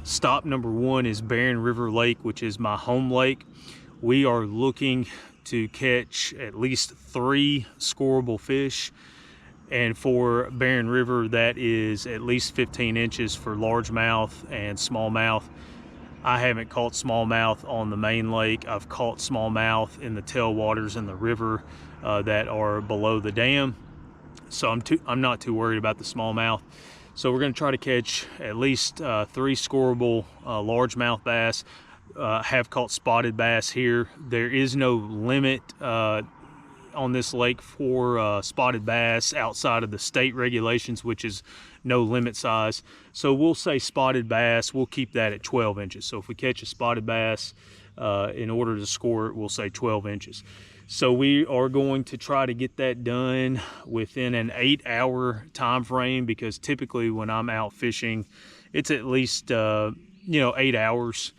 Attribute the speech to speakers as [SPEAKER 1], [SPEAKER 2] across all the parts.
[SPEAKER 1] Stop number one is Barren River Lake, which is my home lake. We are looking to catch at least 3 scoreable fish. And for Barren River, that is at least 15 inches for largemouth and smallmouth. I haven't caught smallmouth on the main lake. I've caught smallmouth in the tailwaters in the river that are below the dam. So I'm not too worried about the smallmouth. So we're going to try to catch at least 3 scoreable largemouth bass. Have caught spotted bass here. There is no limit on this lake for spotted bass outside of the state regulations, which is no limit size. So we'll say spotted bass, we'll keep that at 12 inches. So if we catch a spotted bass, in order to score it, we'll say 12 inches. So we are going to try to get that done within an 8-hour time frame, because typically when I'm out fishing, it's at least 8 hours,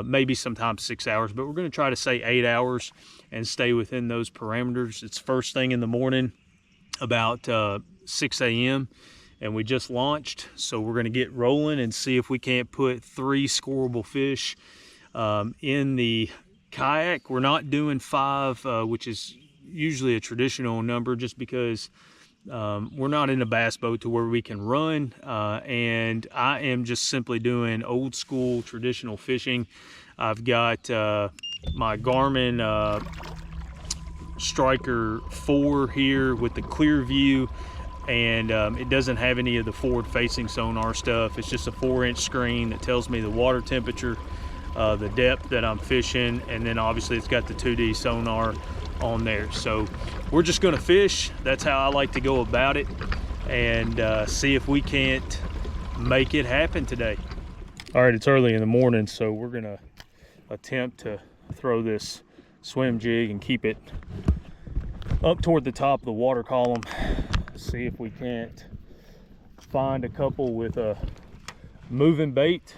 [SPEAKER 1] maybe sometimes 6 hours, but we're going to try to say 8 hours and stay within those parameters. It's first thing in the morning, about 6 a.m. and we just launched, so we're going to get rolling and see if we can't put 3 scoreable fish in the kayak. We're not doing 5, which is usually a traditional number, just because we're not in a bass boat to where we can run, and I am just simply doing old school traditional fishing. I've got my Garmin Striker 4 here with the clear view, and it doesn't have any of the forward facing sonar stuff. It's just a 4-inch screen that tells me the water temperature, the depth that I'm fishing, and then obviously it's got the 2D sonar on there. So we're just going to fish. That's how I like to go about it, and see if we can't make it happen today. All right, it's early in the morning, so we're going to attempt to throw this swim jig and keep it up toward the top of the water column. See if we can't find a couple with a moving bait.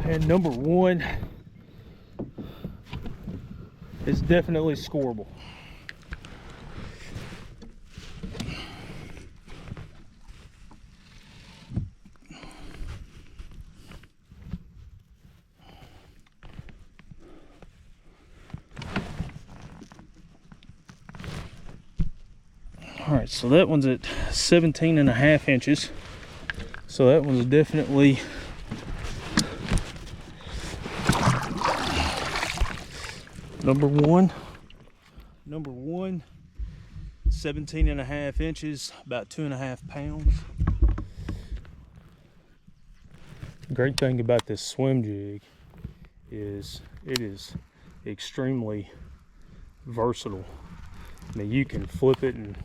[SPEAKER 1] And number one is definitely scoreable. All right, so that one's at 17.5 inches. So that one's definitely number one, 17.5 inches, about 2.5 pounds. Great thing about this swim jig is it is extremely versatile. I mean, you can flip it and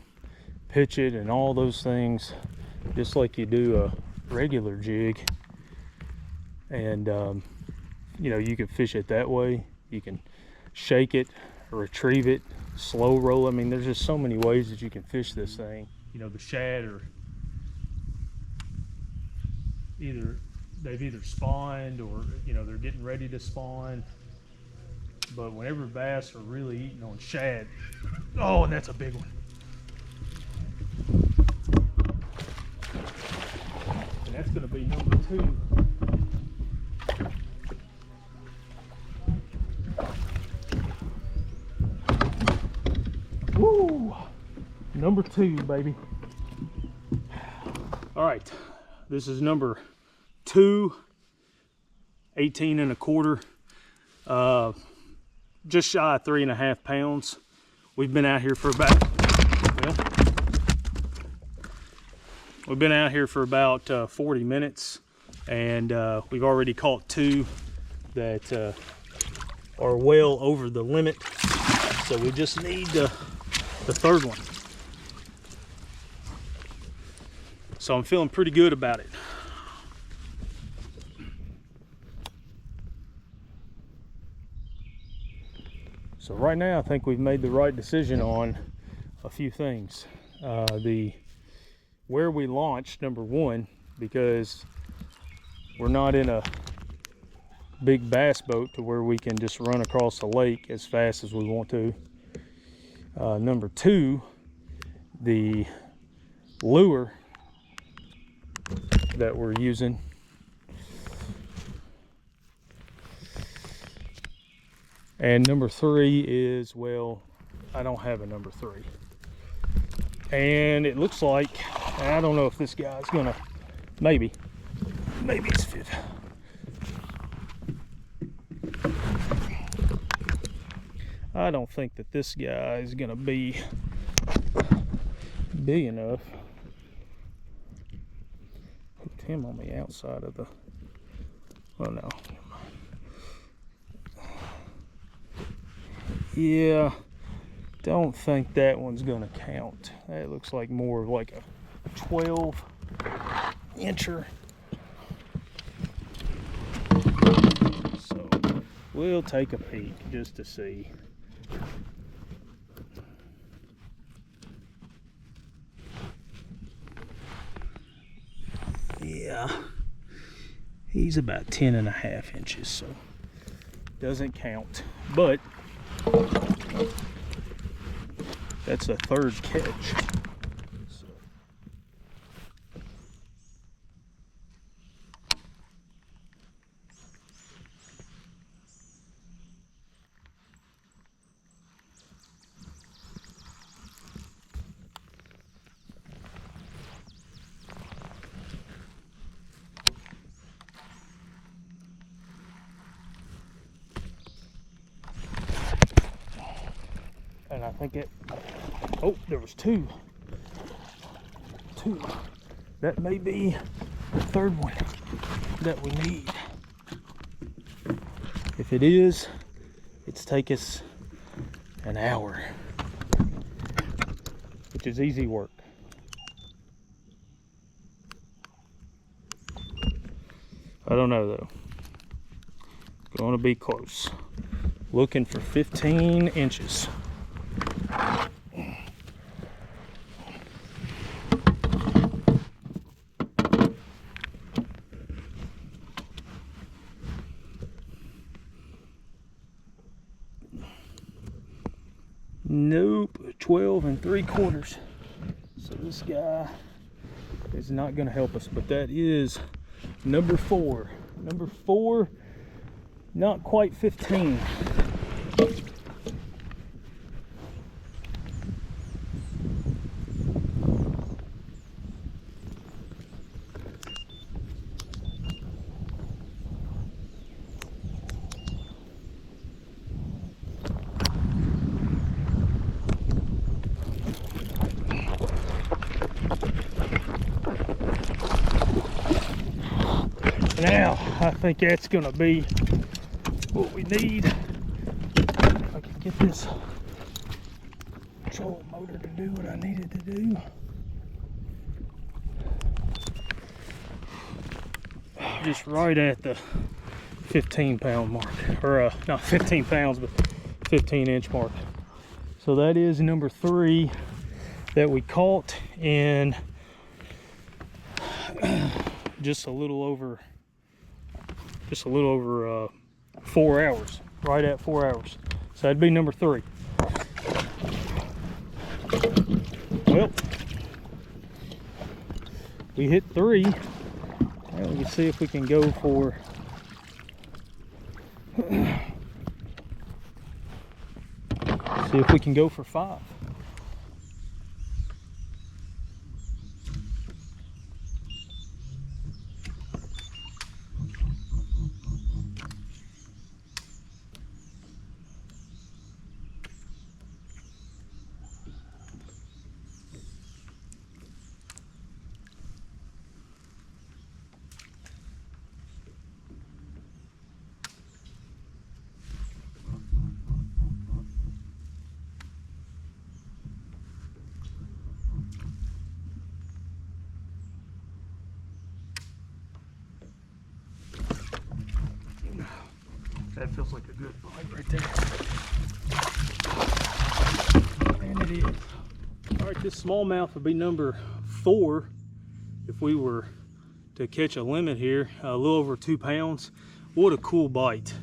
[SPEAKER 1] pitch it and all those things just like you do a regular jig, and you can fish it that way. You can shake it, retrieve it, slow roll. I mean, there's just so many ways that you can fish this thing. The shad are either they've either spawned or, you know, they're getting ready to spawn. But whenever bass are really eating on shad, oh, and that's a big one. And that's going to be number 2. Woo! Number 2, baby. All right, this is number 2, 18 1/4. Just shy of 3.5 pounds. We've been out here for about, well, we've been out here for about 40 minutes, and we've already caught 2 that are well over the limit. So we just need the 3rd one. So I'm feeling pretty good about it. So right now I think we've made the right decision on a few things. Where we launched, number 1, because we're not in a big bass boat to where we can just run across the lake as fast as we want to. Number 2, the lure that we're using and number 3 is, well, I don't have a number 3, and it looks like, I don't know if this guy's gonna, maybe it's fit. I don't think that this guy is gonna be big enough. Hooked him on the outside of the, oh no. Yeah, don't think that one's gonna count. That looks like more of like a 12 incher. So we'll take a peek just to see. Yeah, he's about 10.5 inches, so doesn't count, but that's a 3rd catch. So. And I think it, oh, there was 2. That may be the 3rd one that we need. If it is, it's take us an hour, which is easy work. I don't know though. Going to be close. Looking for 15 inches. Nope, 12 3/4. So this guy is not going to help us, but that is number 4. Number 4, not quite 15. Now, I think that's gonna be what we need. If I can get this trolling motor to do what I need it to do. Just right at the 15-pound mark, or not 15 pounds, but 15-inch mark. So that is number 3 that we caught in just a little over just a little over 4 hours, right at 4 hours. So that'd be number 3. Well, we hit 3. Now we can see if we can go for see if we can go for 5. That feels like a good bite right there. And it is. All right, this smallmouth would be number 4 if we were to catch a limit here, a little over 2 pounds. What a cool bite.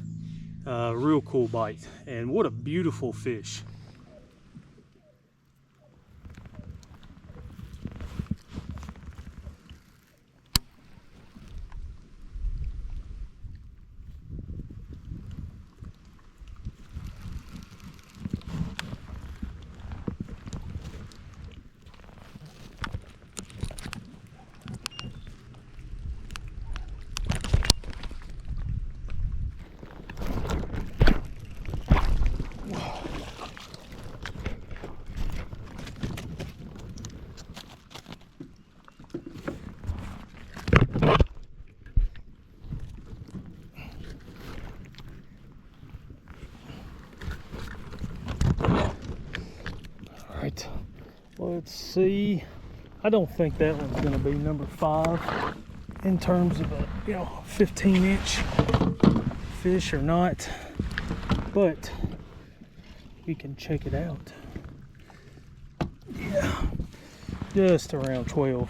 [SPEAKER 1] Real cool bite. And what a beautiful fish. Right, let's see. I don't think that one's going to be number 5 in terms of a 15-inch fish or not, but we can check it out. Yeah, just around 12.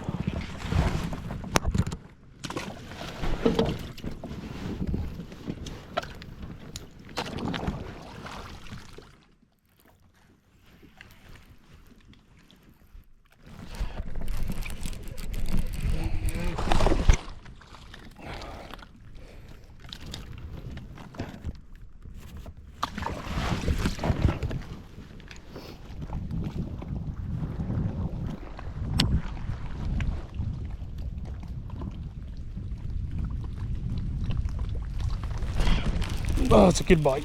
[SPEAKER 1] Oh, it's a good bite.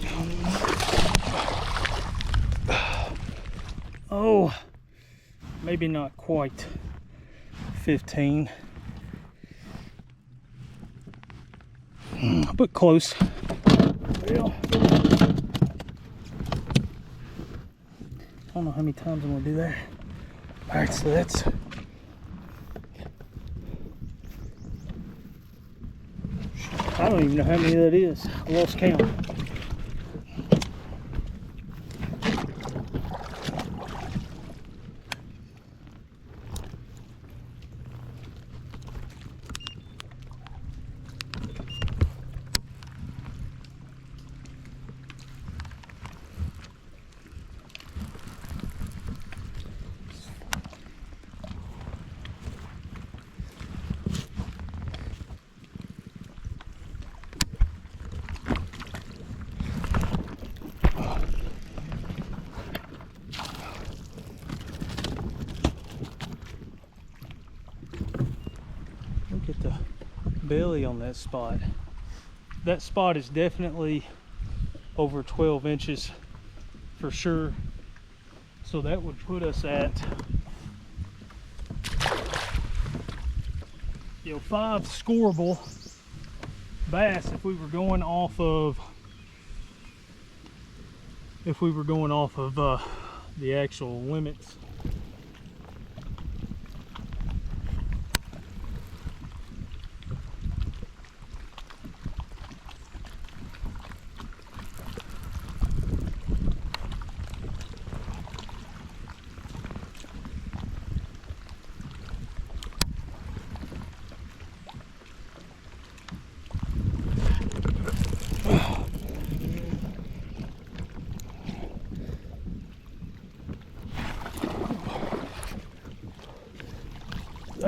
[SPEAKER 1] Oh, maybe not quite 15, but close. Well, I don't know how many times I'm gonna do that. All right, so that's I don't even know how many that is. I lost count. Look at the belly on that spot. That spot is definitely over 12 inches for sure. So that would put us at 5 scoreable bass if we were going off of the actual limits.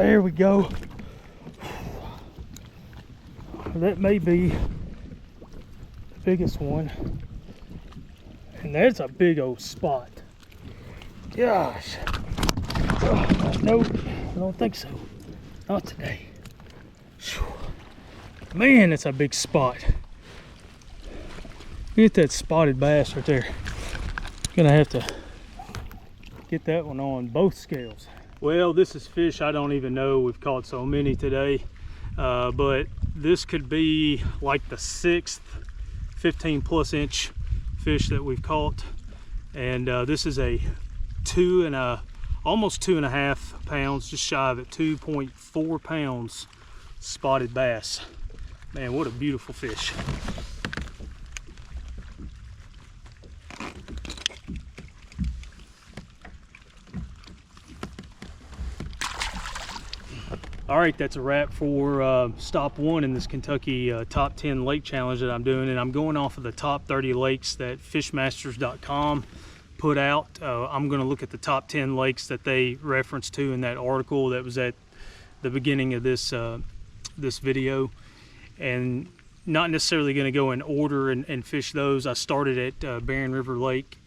[SPEAKER 1] There we go. That may be the biggest one. And that's a big old spot. Gosh. Nope, I don't think so. Not today. Man, that's a big spot. Look at that spotted bass right there. Gonna have to get that one on both scales. Well, this is fish I don't even know. We've caught so many today. But this could be like the 6th 15+ inch fish that we've caught. And this is a almost 2.5 pounds, just shy of it, 2.4 pounds spotted bass. Man, what a beautiful fish. All right, that's a wrap for stop 1 in this Kentucky top 10 lake challenge that I'm doing, and I'm going off of the top 30 lakes that fishmasters.com put out. I'm going to look at the top 10 lakes that they referenced to in that article that was at the beginning of this this video, and not necessarily going to go in order and fish those. I started at Barren River Lake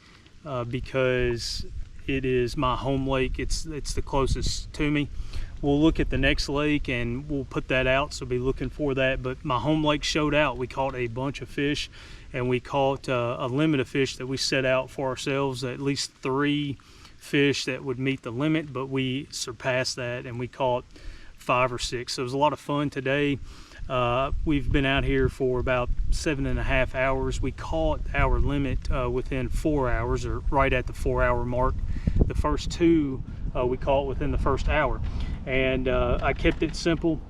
[SPEAKER 1] because it is my home lake. It's the closest to me. We'll look at the next lake and we'll put that out, so be looking for that. But my home lake showed out. We caught a bunch of fish, and we caught a limit of fish that we set out for ourselves, at least 3 fish that would meet the limit, but we surpassed that and we caught 5 or 6. So it was a lot of fun today. We've been out here for about 7.5 hours. We caught our limit within 4 hours, or right at the 4-hour mark. The first 2 we caught within the first hour, and I kept it simple.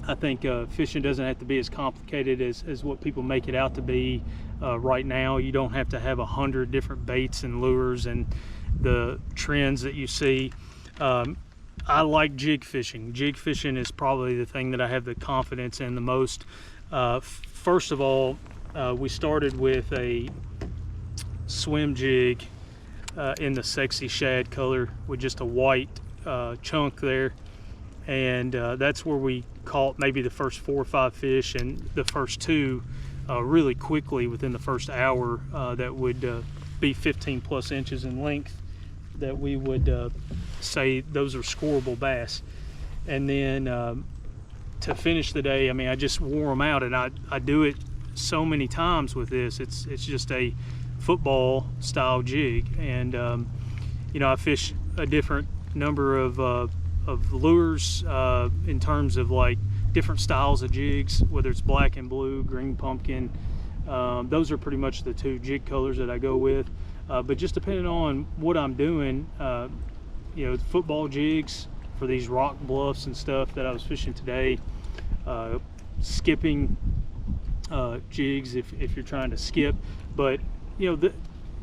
[SPEAKER 1] I think fishing doesn't have to be as complicated as what people make it out to be right now. You don't have to have 100 different baits and lures and the trends that you see. I like jig fishing. Jig fishing is probably the thing that I have the confidence in the most. First of all, we started with a swim jig in the sexy shad color with just a white chunk there, and that's where we caught maybe the first 4 or 5 fish, and the first 2 really quickly within the first hour that would be 15+ inches in length, that we would say those are scoreable bass. And then to finish the day, I mean, I just wore them out, and I do it so many times with this. It's just a football style jig, and you know, I fish a different number of lures in terms of like different styles of jigs, whether it's black and blue, green pumpkin. Those are pretty much the 2 jig colors that I go with, but just depending on what I'm doing, you know, football jigs for these rock bluffs and stuff that I was fishing today, skipping jigs if you're trying to skip. But you know,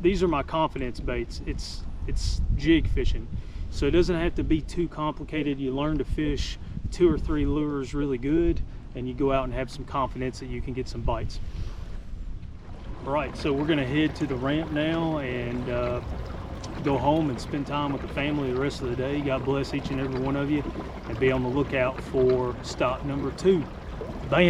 [SPEAKER 1] these are my confidence baits. It's jig fishing, so it doesn't have to be too complicated. You learn to fish 2 or 3 lures really good, and you go out and have some confidence that you can get some bites. All right, so we're gonna head to the ramp now and go home and spend time with the family the rest of the day. God bless each and every one of you, and be on the lookout for stop number 2. Bam.